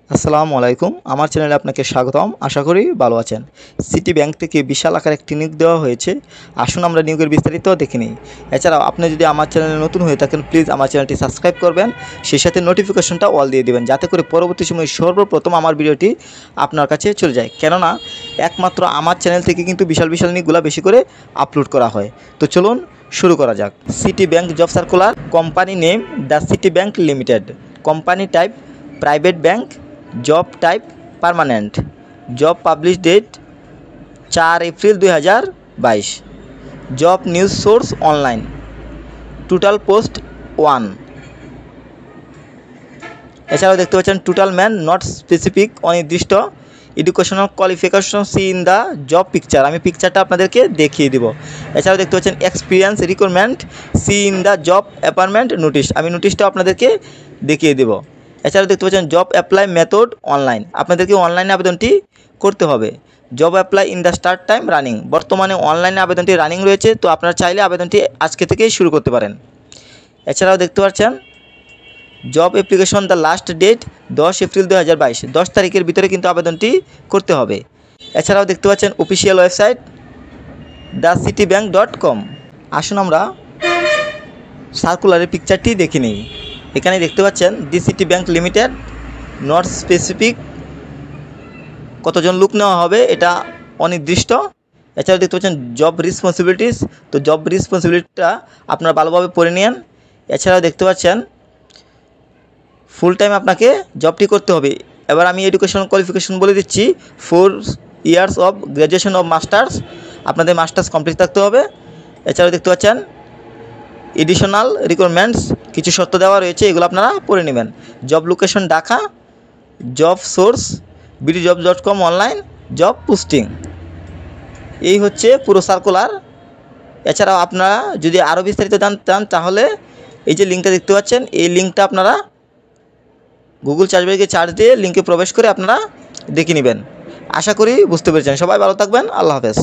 আসসালামু আলাইকুম, আমার চ্যানেলে আপনাকে স্বাগতম। আশা করি ভালো আছেন। সিটি ব্যাংক থেকে বিশাল আকার একটি নিয়োগ দেওয়া হয়েছে। আসুন আমরা নিয়োগের বিস্তারিত দেখে নিই। এছাড়াও আপনি যদি আমার চ্যানেলে নতুন হয়ে থাকেন, প্লিজ আমার চ্যানেলটি সাবস্ক্রাইব করবেন, সেই সাথে নোটিফিকেশনটা অল দিয়ে দেবেন, যাতে করে পরবর্তী সময়ে সর্বপ্রথম আমার ভিডিওটি আপনার কাছে চলে যায়। কেননা একমাত্র আমার চ্যানেল থেকে কিন্তু বিশাল বিশাল নিয়োগগুলো বেশি করে আপলোড করা হয়। তো চলুন শুরু করা যাক। City Bank job circular, company name the City Bank Limited, company type private bank, job type permanent, job publish date 4 April 2022, job news source online, total post 1। এছাড়াও দেখতে পাচ্ছেন টোটাল ম্যান নট স্পেসিফিক, অনির্দিষ্ট, educational qualification see in the job picture, আমি পিকচারটা আপনাদেরকে দেখিয়ে দিব। এছাড়াও দেখতে পাচ্ছেন experience requirement see in the job appointment notice, আমি নোটিশটাও আপনাদেরকে দেখিয়ে দেব। এছাড়াও দেখতে পাচ্ছেন জব অ্যাপ্লাই মেথড অনলাইন, আপনাদেরকে অনলাইনে আবেদনটি করতে হবে। Job apply in the start time running, বর্তমানে অনলাইনে আবেদনটি রানিং রয়েছে, তো আপনারা চাইলে আবেদনটি আজকে থেকেই শুরু করতে পারেন। এছাড়াও দেখতে পাচ্ছেন job application the last date 10 April 2022, 10 তারিখের ভিতরে কিন্তু আবেদনটি করতে হবে। এছাড়াও দেখতে পাচ্ছেন অফিসিয়াল ওয়েবসাইট thecitibank.com। আসুন আমরা সার্কুলারের পিকচারটি দেখে নিই। এখানে দেখতে পাচ্ছেন the city Bank limited, not specific, কতজন লোক নেওয়া হবে এটা অনির্দিষ্ট। এছাড়াও দেখতে পাচ্ছেন জব রেসপন্সিবিলিটিস, তো জব রেসপন্সিবিলিটিটা আপনারা ভালোভাবে পড়ে নিন। এছাড়াও দেখতে পাচ্ছেন ফুল টাইম আপনাকে জবটি করতে হবে। এবার আমি এডুকেশনাল কোয়ালিফিকেশন বলে দিচ্ছি। 4 years of graduation of masters, আপনাদের মাস্টার্স কমপ্লিট থাকতে হবে। এছাড়াও দেখতে পাচ্ছেন এডিশনাল রিকোয়ারমেন্টস, কিছু শর্ত দেওয়া রয়েছে, এগুলো আপনারা পড়ে নেবেন। Job location Dhaka, job source bdjobs.com, online job posting. এই হচ্ছে পুরো সার্কুলার। এছাড়াও আপনারা যদি আরও বিস্তারিত জানতে চান তাহলে এই যে লিঙ্কটা দেখতে পাচ্ছেন, এই লিঙ্কটা আপনারা গুগল সার্চ বারে সার্চ দিয়ে লিঙ্কে প্রবেশ করে আপনারা দেখে নেবেন। আশা করি বুঝতে পেরেছেন। সবাই ভালো থাকবেন। আল্লাহ হাফেজ।